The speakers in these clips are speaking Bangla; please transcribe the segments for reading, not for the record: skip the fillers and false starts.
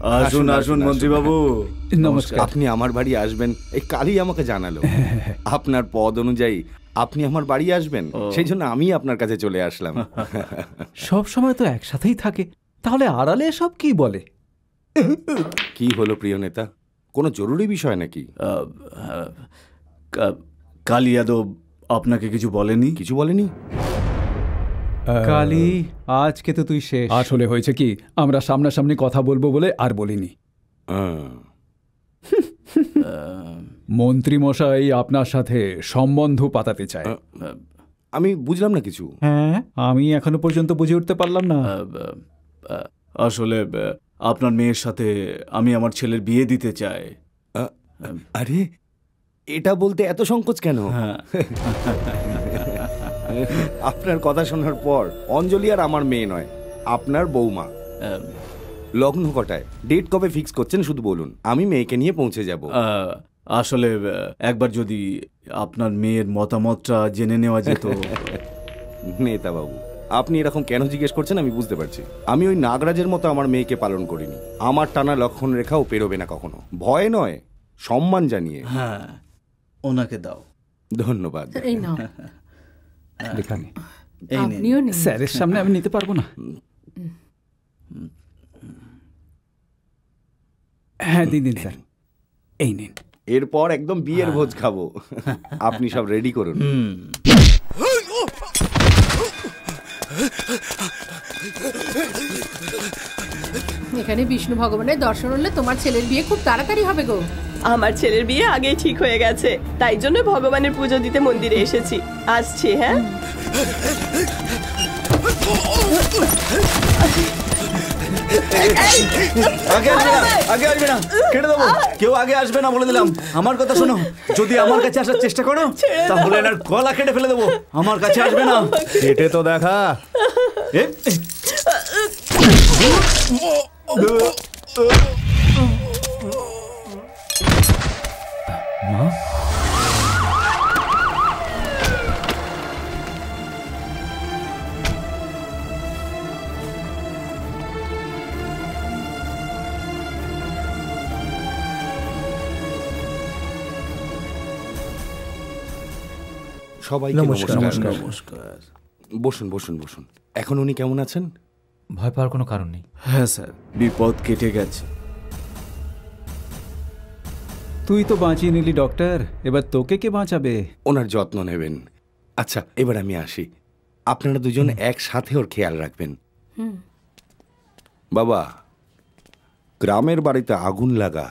আসুন আসুন মন্ত্রীবাবু। নমস্কার। আপনি আমার বাড়ি আসবেন এই কালই আমাকে জানালো। আপনার পদ অনুযায়ী আপনি আমার বাড়ি আসবেন, সেই জন্য আমি আপনার কাছে চলে আসলাম। সব সময় তো একসাথেই থাকে, তাহলে আড়ালে সব কি বলে? কি হলো প্রিয় নেতা, কোনো জরুরি বিষয় নাকি? কালী যাদব আপনাকে কিছু বলেনি? কিছু বলেনি? কালী, আজকে তো তুই শেষ। আসলে হয়েছে কি, আমরা সামনাসামনি কথা বলবো বলে আর বলিনি। মন্ত্রী মশাই আপনার সাথে সম্বন্ধ পাতাতে চায়। আমি বুঝলাম না কিছু। হ্যাঁ, আমি এখনো পর্যন্ত বুঝে উঠতে পারলাম না। আসলে আপনার মেয়ের সাথে আমি আমার ছেলের বিয়ে দিতে চাই। আরে, এটা বলতে এত সংকোচ কেন? আপনার কথা শোনার পর অঞ্জলি আর আমার মেয়ে নয়, আপনার বৌমা। লগ্ন কটায়, ডেট কবে ফিক্স করছেন শুধু বলুন, আমি মেয়েকে নিয়ে পৌঁছে যাব। আসলে একবার যদি আপনার মেয়ের মতামতটা জেনে নেওয়া যেত। নেতা বাবু, আপনি এরকম কেন জিজ্ঞেস করছেন আমি বুঝতে পারছি। আমি ওই নাগরাজের মতো আমার মেয়েকে পালন করিনি। আমার টানা লক্ষণ রেখাও পেরোবে না কখনো। ভয় নয়, সম্মান জানিয়ে। হ্যাঁ, ওনাকে দাও। ধন্যবাদ। এই নাও। এখানে আপনিও নিন। স্যারের সামনে আমি নিতে পারবো না। হ্যাঁ দিন দিন স্যার, এই নিন। এরপর একদম বিয়ের ভোজ খাবো। আপনি সব রেডি করুন। এখানে বিষ্ণু ভগবানের দর্শন হলে তোমার ছেলের বিয়ে খুব তাড়াতাড়ি হবে গো। আমার ছেলের বিয়ে আগেই ঠিক হয়ে গেছে, তাই জন্য ভগবানের পুজো দিতে মন্দিরে এসেছি। আসছি। হ্যাঁ, আগে আসবে না, আগে আসবে না, কেটে দেবো। কেউ আগে আসবে না বলে দিলাম। আমার কথা শোনো, যদি আমার কাছে আসার চেষ্টা করো তাহলে এনার গলা কেটে ফেলে দেবো। আমার কাছে আসবে না। কেটে তো দেখা। মা, সবাইকে নমস্কার। নমস্কার। নমস্কার। বসুন বসুন বসুন। এখন উনি কেমন আছেন? ভয় পাওয়ার কোনো কারণ নেই। হ্যাঁ স্যার, বিপদ কেটে গেছে। তুই তো বাঁচিয়ে নিলি ডক্টর, এবার তোকে কে বাঁচাবে? ওনার যত্ন নেবেন। আচ্ছা, এবার আমি আসি। আপনারা দুজন একসাথে ওর খেয়াল রাখবেন। বাবা, গ্রামের বাড়িতে আগুন লাগা,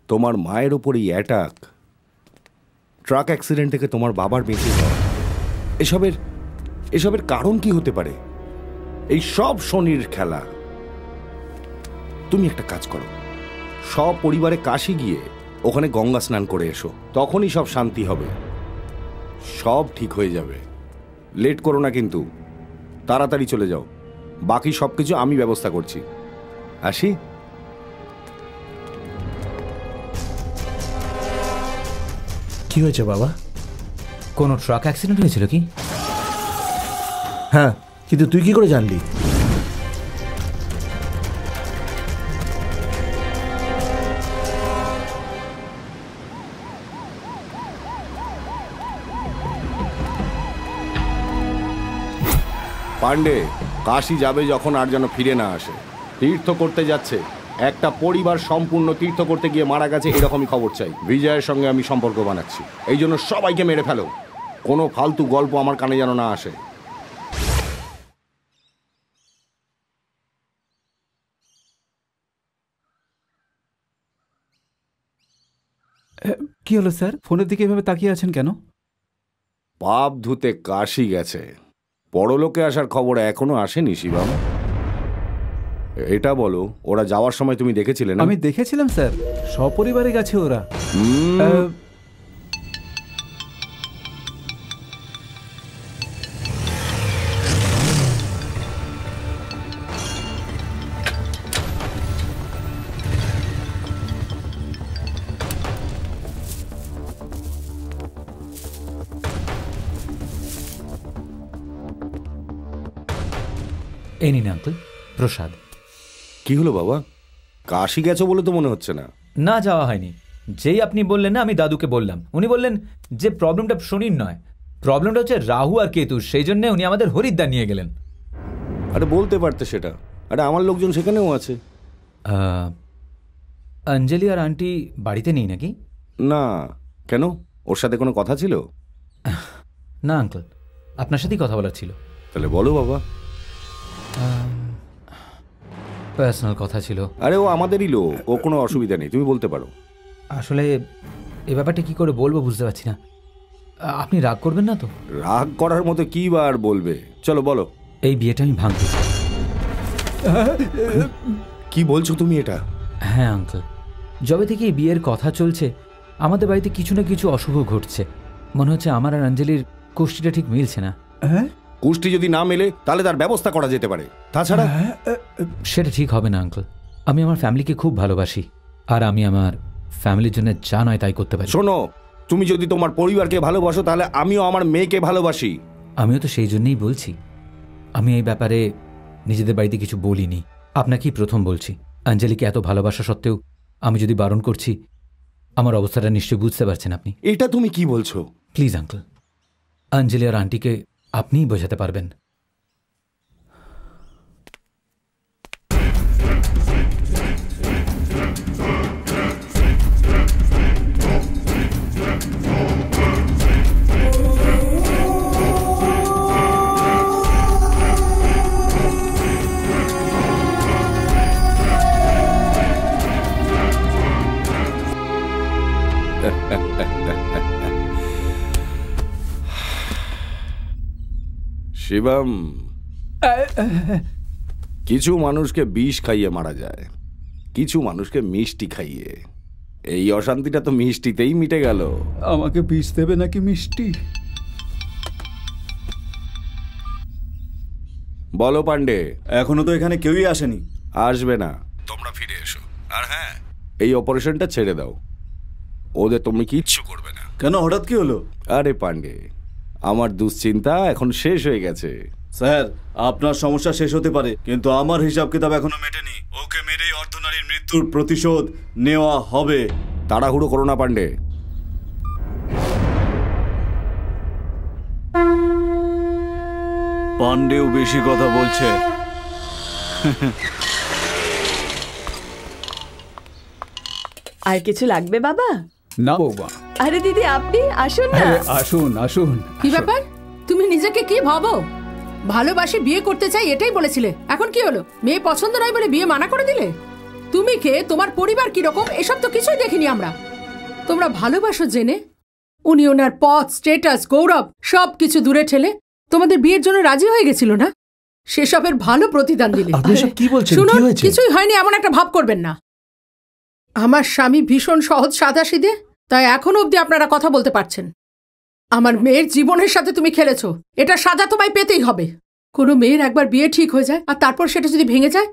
তোমার মায়ের ওপরই অ্যাটাক, ট্রাক অ্যাক্সিডেন্ট থেকে তোমার বাবার বেঁচে যাওয়া, এসবের কারণ কি হতে পারে? এই সব শনির খেলা। তুমি একটা কাজ করো, সব পরিবারে কাশি গিয়ে ওখানে গঙ্গা স্নান করে এসো, তখনই সব শান্তি হবে, সব ঠিক হয়ে যাবে। লেট করো না কিন্তু, তাড়াতাড়ি চলে যাও। বাকি সবকিছু আমি ব্যবস্থা করছি। আসি। কি হয়েছে বাবা? কোনো ট্রাক অ্যাক্সিডেন্ট হয়েছিল কি? হ্যাঁ, কিন্তু তুই কি করে জানলি? পান্ডে, কাশি যাবে যখন আর যেন ফিরে না আসে। তীর্থ করতে যাচ্ছে, একটা পরিবার সম্পূর্ণ তীর্থ করতে গিয়ে মারা গেছে, এরকমই খবর চাই। বিজয়ের সঙ্গে আমি সম্পর্ক বানাচ্ছি, এই জন্য সবাইকে মেরে ফেলো। কোনো ফালতু গল্প আমার কানে যেন না আসে। কি হলো স্যার, ফোনের দিকে এভাবে তাকিয়ে আছেন কেন? পাপ ধুতে কাশি গেছে, পরলোকে আসার খবর এখনো আসেনি শিবম। এটা বলো, ওরা যাওয়ার সময় তুমি দেখেছিলে না? আমি দেখেছিলাম স্যার, সপরিবারে গেছে ওরা। এই নিন আঙ্কেল, প্রসাদ। কি হলো বাবা? কাশি গেছো বলে তো মনে হচ্ছে না। না, যাওয়া হয়নি। যেই আপনি বললেন না, আমি দাদুকে বললাম। উনি বললেন যে প্রবলেমটা শনির নয়, প্রবলেমটা হচ্ছে রাহু আর কেতু। সেই জন্য উনি আমাদের হরিদ্বার নিয়ে গেলেন। আরে বলতে পারতে সেটা। আরে আমার লোকজন সেখানেও আছে। অঞ্জলি আর আন্টি বাড়িতে নেই নাকি? না, কেন? ওর সাথে কোনো কথা ছিল? না আঙ্কেল, আপনার সাথেই কথা বলার ছিল। তাহলে বলো বাবা। পার্সোনাল কথা ছিল। আরে ও আমাদেরই লোক, ও কোনো অসুবিধা নেই, তুমি বলতে পারো। আসলে এ ব্যাপারটা কি করে বলবো বুঝতে পারছি না। আপনি রাগ করবেন না তো? রাগ করার মতো কি বা আর বলবে, চলো বলো। এই বিয়েটা আমি ভাঙতে চাই। কি বলছো তুমি এটা? হ্যাঁ আঙ্কেল, যবে থেকে এই বিয়ের কথা চলছে আমাদের বাড়িতে কিছু না কিছু অশুভ ঘটছে। মনে হচ্ছে আমার আর অঞ্জলির কুষ্টিটা ঠিক মিলছে না। কুষ্টি যদি না মেলে তাহলে তার ব্যবস্থা করা যেতে পারে, তাছাড়া সেটা ঠিক হবে না আঙ্কেল। আমি আমার ফ্যামিলিকে খুব ভালোবাসি, আর আমি আমার ফ্যামিলির জন্য যা নয় তাই করতে পারি। শোনো, তুমি যদি তোমার পরিবারকে ভালোবাসো তাহলে আমিও আমার মেয়েকে ভালোবাসি। আমিও তো সেই জন্যই বলছি। আমি এই ব্যাপারে নিজেদের বাড়িতে কিছু বলিনি, আপনাকেই প্রথম বলছি। অঞ্জলিকে এত ভালোবাসা সত্ত্বেও আমি যদি বারণ করছি, আমার অবস্থাটা নিশ্চয়ই বুঝতে পারছেন আপনি। এটা তুমি কি বলছো? প্লিজ আঙ্কেল, অঞ্জলি আর আন্টিকে আপনিই বোঝাতে পারবেন। শিবম, কিছু মানুষকে বিষ খাইয়ে মারা যায়, কিছু মানুষকে মিষ্টি খাইয়ে। এই অশান্তিটা তো মিষ্টিতেই মিটে গেল। আমাকে বিষ দেবে নাকি মিষ্টি? বলো পান্ডে। এখনো তো এখানে কেউই আসেনি। আসবে না, তোমরা ফিরে এসো। আর হ্যাঁ, এই অপারেশনটা ছেড়ে দাও, ওদের তুমি কিচ্ছু করবে না। কেন, হঠাৎ কি হলো? আরে পান্ডে, আমার দুশ্চিন্তা এখন শেষ হয়ে গেছে। স্যার, আপনার সমস্যা শেষ হতে পারে, কিন্তু আমার হিসাব কিতাব এখনো মেটেনি। ওকে মেরেই অর্ধনারীর মৃত্যুর প্রতিশোধ নেওয়া হবে। তাড়াহুড়ো করো না পান্ডে। পান্ডেও বেশি কথা বলছে। আর কিছু লাগবে বাবা? না বৌমা। আরে দিদি, আপনি আসুন না। আসুন আসুন। কি ব্যাপার? তুমি নিজেকে কি ভাবো? ভালোবাসি বিয়ে করতে চাই এটাই বলেছিলে, এখন কি হলো? মেয়ে পছন্দ নয় বলে বিয়ে মানা করে দিলে? তুমি কে, তোমার পরিবার কিরকম, এসব তো কিছুই দেখিনি আমরা। তোমরা ভালোবাসো জেনে উনি ওনার পথ, স্টেটাস, গৌরব সব কিছু দূরে ঠেলে তোমাদের বিয়ের জন্য রাজি হয়ে গেছিল না? সেসবের ভালো প্রতিদান দিলে। আপনি সব কি বলছেন? শুনুন, কি হয়েছে? কিছুই হয়নি এমন একটা ভাব করবেন না। আমার স্বামী ভীষণ সহজ সাদাসিধে, তাই এখনো অবধি আপনারা কথা বলতে পারছেন। আমার মেয়ের জীবনের সাথে তুমি খেলেছো, এটা সাজা তোমায় পেতেই হবে। কোনো মেয়ের একবার বিয়ে ঠিক হয়ে যায় আর তারপর সেটা যদি ভেঙে যায়,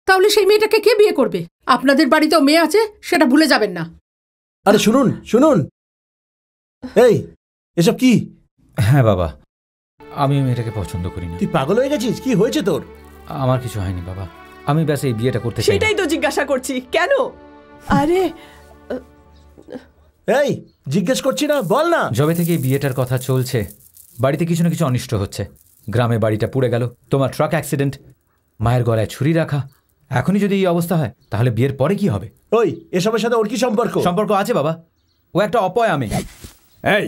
তাহলে সেই মেয়েটাকে কে বিয়ে করবে? আপনাদের বাড়িতেও মেয়ে আছে, সেটা ভুলে যাবেন না। আরে শুনুন শুনুন, এই এসব কি? হ্যাঁ বাবা, আমি মেয়েটাকে পছন্দ করি না। তুই পাগল হয়ে গেছিস? কি হয়েছে তোর? আমার কিছু হয়নি বাবা, আমি ব্যাস এই বিয়েটা করতে চাই না। সেটাই তো জিজ্ঞাসা করছি, কেন? আরে এই জিজ্ঞেস করছি না, বল না। যবে থেকে এই বিয়েটার কথা চলছে বাড়িতে কিছু না কিছু অনিষ্ট হচ্ছে। গ্রামে বাড়িটা পুড়ে গেল, তোমার ট্রাক অ্যাক্সিডেন্ট, মায়ের গলায় ছুরি রাখা। এখনই যদি এই অবস্থা হয় তাহলে বিয়ের পরে কি হবে? ওই এসবের সাথে ওর কি সম্পর্ক? সম্পর্ক আছে বাবা, ও একটা অপয় আমি। এই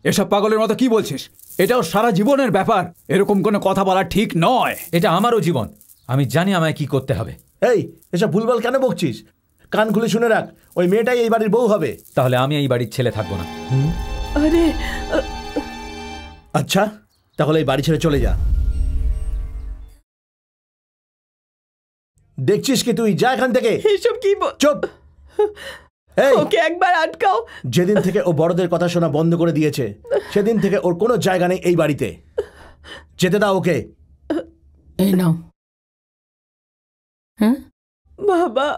এসব পাগলের মতো কি বলছিস? এটাও সারা জীবনের ব্যাপার, এরকম কোনো কথা বলা ঠিক নয়। এটা আমারও জীবন, আমি জানি আমায় কি করতে হবে। এই এসব ভুলভাল কেন বকছিস? কান খুলে শুনে রাখ, ওই মেয়েটাই এই বাড়ির বউ হবে। তাহলে আমি এই বাড়ির ছেলে থাকবো না। আরে আচ্ছা, তাহলে এই বাড়ি ছেড়ে চলে যা। দেখছিস কি তুই? যা এখান থেকে। এসব কি চুপ। এই ওকে একবার আটকাও। যেদিন থেকে ও বড়দের কথা শোনা বন্ধ করে দিয়েছে সেদিন থেকে ওর কোনো জায়গা নেই এই বাড়িতে। যেতে দাও ওকে। এই নাও। হ্যাঁ বাবা,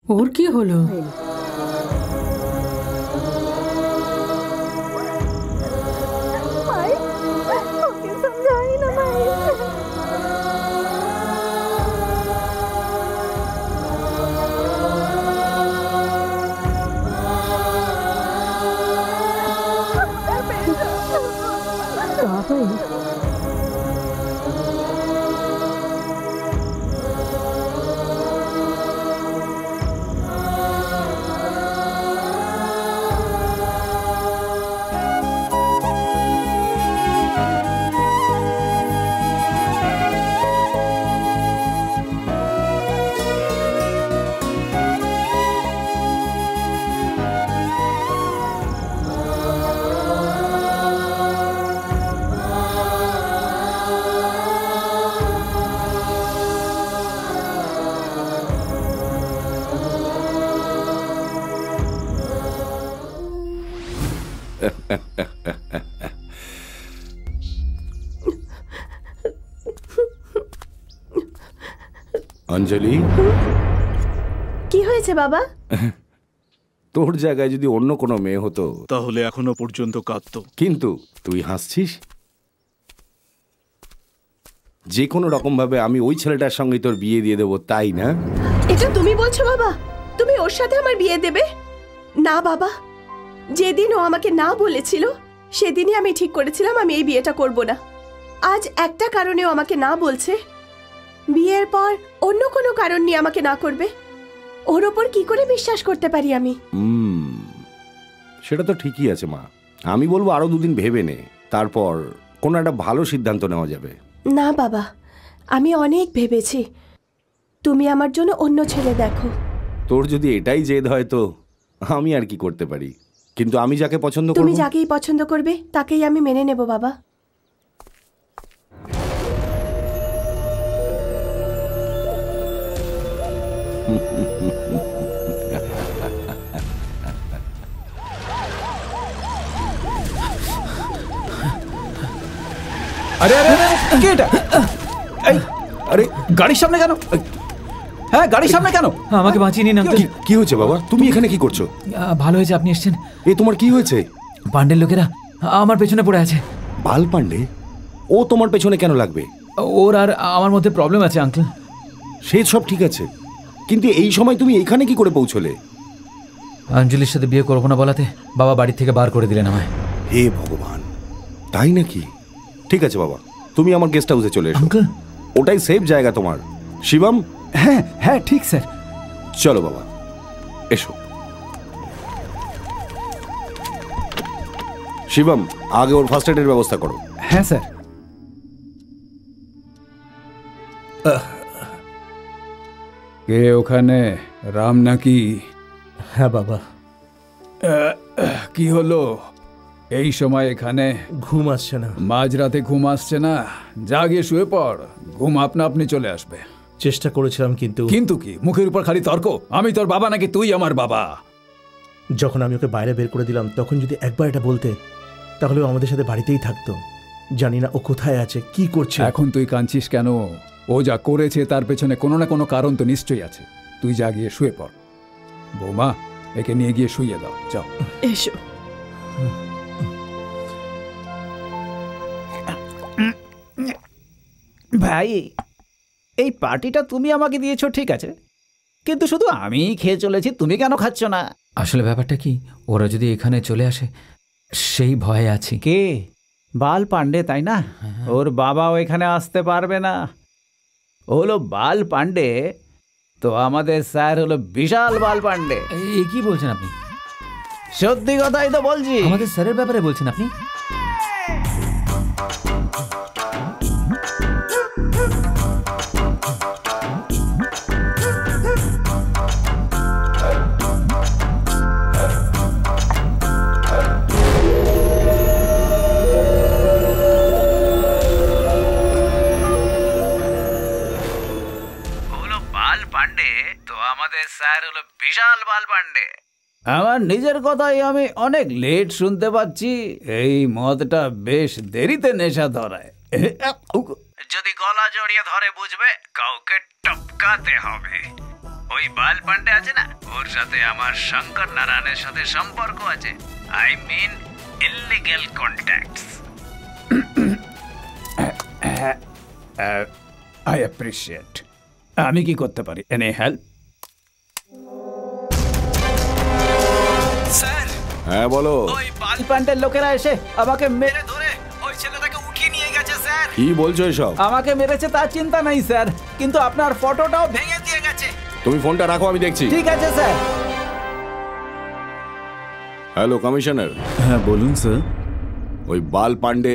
ওর কি হলো? অঞ্জলি, কি হয়েছে বাবা? তোর জায়গায় যদি অন্য কোনো মেয়ে হতো তাহলে এখনো পর্যন্ত কাঁদতো। কিন্তু তুই হাসছিস। যে কোনো রকম ভাবে আমি ওই ছেলেটার সঙ্গে তোর বিয়ে দিয়ে দেবো, তাই না? এটা তুমি বলছো বাবা? তুমি ওর সাথে আমার বিয়ে দেবে? না বাবা, যেদিন ও আমাকে না বলেছিল সেদিনই আমি ঠিক করেছিলাম আমি এই বিয়েটা করব না। আজ একটা কারণেও আমাকে না বলছে, বিয়ের পর অন্য কোনো কারণ নিয়ে আমাকে না করবে। ওর ওপর কি করে বিশ্বাস করতে পারি আমি? সেটা তো ঠিকই আছে মা, আমি বলবো আরো দুদিন ভেবে নে, তারপর কোনো একটা ভালো সিদ্ধান্ত নেওয়া যাবে। না বাবা, আমি অনেক ভেবেছি। তুমি আমার জন্য অন্য ছেলে দেখো। তোর যদি এটাই জেদ হয় তো আমি আর কি করতে পারি, কিন্তু আমি যাকে পছন্দ করব। তুমি যাকেই পছন্দ করবে তাকেই আমি মেনে নেব বাবা। আরে আরে আরে, কি এটা? এই, আরে গাড়ির সামনে কেন? হ্যাঁ, গাড়ির সামনে কেন? আমাকে বাঁচিয়ে নিন আঙ্কেল। কি হয়েছে বাবা? তুমি এখানে কি করছো? ভালো হয়েছে আপনি এসেছেন। এ তোমার কি হয়েছে? পান্ডের লোকেরা আমার পেছনে পড়ে আছে। বাল পান্ডে? ও তোমার পেছনে কেন লাগবে? ওর আর আমার মধ্যে প্রবলেম আছে আঙ্কেল। সে সব ঠিক আছে, কিন্তু এই সময় তুমি এখানে কি করে পৌঁছলে? অঞ্জলির সাথে বিয়ে করবো না বলাতে বাবা বাড়ি থেকে বার করে দিলেন আমায়। হে ভগবান, তাই নাকি? ঠিক আছে বাবা, তুমি আমার গেস্ট হাউসে চলে এসো। আঙ্কেল, ওটাই সেফ জায়গা তোমার। শিবম? হ্যাঁ হ্যাঁ, ঠিক স্যার। চলো বাবা, এসো। শিবম, আগে ওর ফার্স্ট এডের ব্যবস্থা করো। হ্যাঁ স্যার। কে ওখানে? রাম নাকি? হ্যাঁ বাবা। কি হলো এই সময় এখানে? ঘুম আসছে না। মাঝরাতে ঘুম আসছে না? জাগিয়ে শুয়ে পড়, ঘুম আপনা আপনি চলে আসবে। চেষ্টা করেছিলাম কিন্তু কিন্তু কি? মুখের উপর খালি তর্ক। আমি তোর বাবা নাকি তুই আমার বাবা? যখন আমি ওকে বাইরে বের করে দিলাম তখন যদি একবার এটা বলতে তাহলে ও আমাদের সাথে বাড়িতেই থাকতো। জানি না ও কোথায় আছে, কি করছে। এখন তুই কাঁদছিস কেন? ও যা করেছে তার পেছনে কোনো না কোনো কারণ তো নিশ্চয়ই আছে। তুই যা গিয়ে শুয়ে পড়। বৌমা, একে নিয়ে গিয়ে শুইয়ে দাও, যাও। এসো। ভাই, এই পার্টিটা তুমি আমাকে দিয়েছো ঠিক আছে, কিন্তু শুধু আমিই খেয়ে চলেছি, তুমি কেন খাচ্ছ না? আসলে ব্যাপারটা কি, ওরা যদি এখানে চলে আসে সেই ভয়ে আছি। কে? বাল পান্ডে, তাই না? ওর বাবাও এখানে আসতে পারবে না। ও হলো বাল পান্ডে, তো আমাদের স্যার হলো বিশাল বাল পান্ডে। এই কি বলছেন আপনি? সত্যি কথাই তো বলছি। আমাদের স্যারের ব্যাপারে বলছেন আপনি? স্যার হলো বিশাল বাল পান্ডে। আমার নিজের কথাই আমি অনেক লেট শুনতে পাচ্ছি। এই মদটা বেশ দেরিতে নেশা ধরায়। যদি গলা জড়িয়ে ধরে বুঝবে কাউকে টপকাতে হবে। ওই বাল পান্ডে আছে না, ওর সাথে আমার শঙ্কর নারায়ণের সাথে সম্পর্ক আছে। I mean illegal contacts. I appreciate. আমি কি করতে পারি? Any help? স্যার। হ্যাঁ বলো। ওই বাল পান্ডের লোকেরা এসে আমাকে মেরে ধরে ওই ছেলেটাকে উঠিয়ে নিয়ে গেছে স্যার। কি বলছো এসব? আমাকে মেরেছে তার চিন্তা নাই স্যার, কিন্তু আপনার ফটোটাও ভেঙে দিয়ে গেছে। তুমি ফোনটা রাখো, আমি দেখছি। ঠিক আছে স্যার। Hello commissioner. হ্যাঁ বলুন স্যার। ওই বাল পান্ডে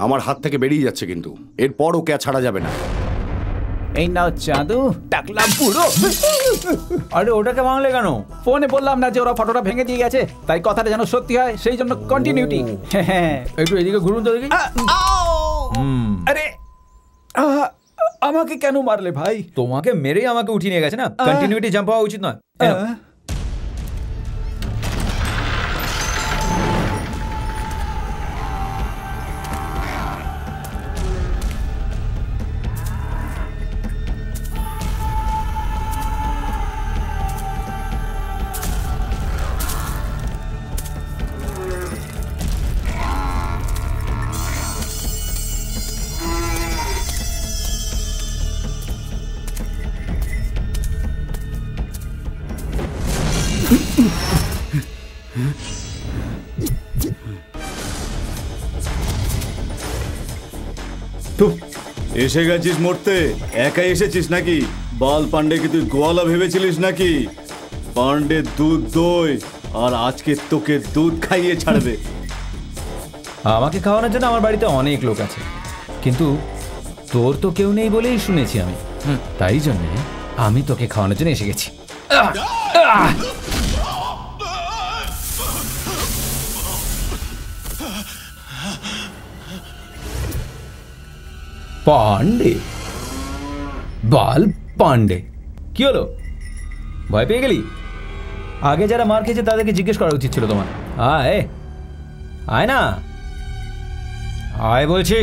আমার হাত থেকে বেরিয়ে যাচ্ছে, কিন্তু এরপর ওকে আর ছাড়া যাবে না। এই নাও চাঁদু, টাকলা পুরো। আরে ওটাকে ভাঙলে কেন? ফোনে বললাম না যে ওরা ফটোটা ভেঙে দিয়ে গেছে, তাই কথাটা যেন সত্যি হয়, সেই জন্য কন্টিনিউটি। একটু এদিকে ঘুরুন তো দেখি। আরে আমাকে কেন মারলে ভাই? তোমাকে মেরেই আমাকে উঠিয়ে নিয়ে গেছে না, কন্টিনিউটি জাম্প হওয়া উচিত নয়। এসে গেছিস মরতে? একাই এসেছিস নাকি? বাল পান্ডেকে তুই গোয়ালা ভেবেছিলিস নাকি? পান্ডে দুধ দই, আর আজকে তোকে দুধ খাইয়ে ছাড়বে। আমাকে খাওয়ানোর জন্য আমার বাড়িতে অনেক লোক আছে, কিন্তু তোর তো কেউ নেই বলেই শুনেছি আমি, তাই জন্যে আমি তোকে খাওয়ানোর জন্য এসে গেছি। পান্ডে, বাল পান্ডে, কি হলো? ভয় পেয়ে গেলি? আগে যারা মার খেয়েছে তাদেরকে জিজ্ঞেস করা উচিত ছিল তোমার। আয় আয় না, আয় বলছি।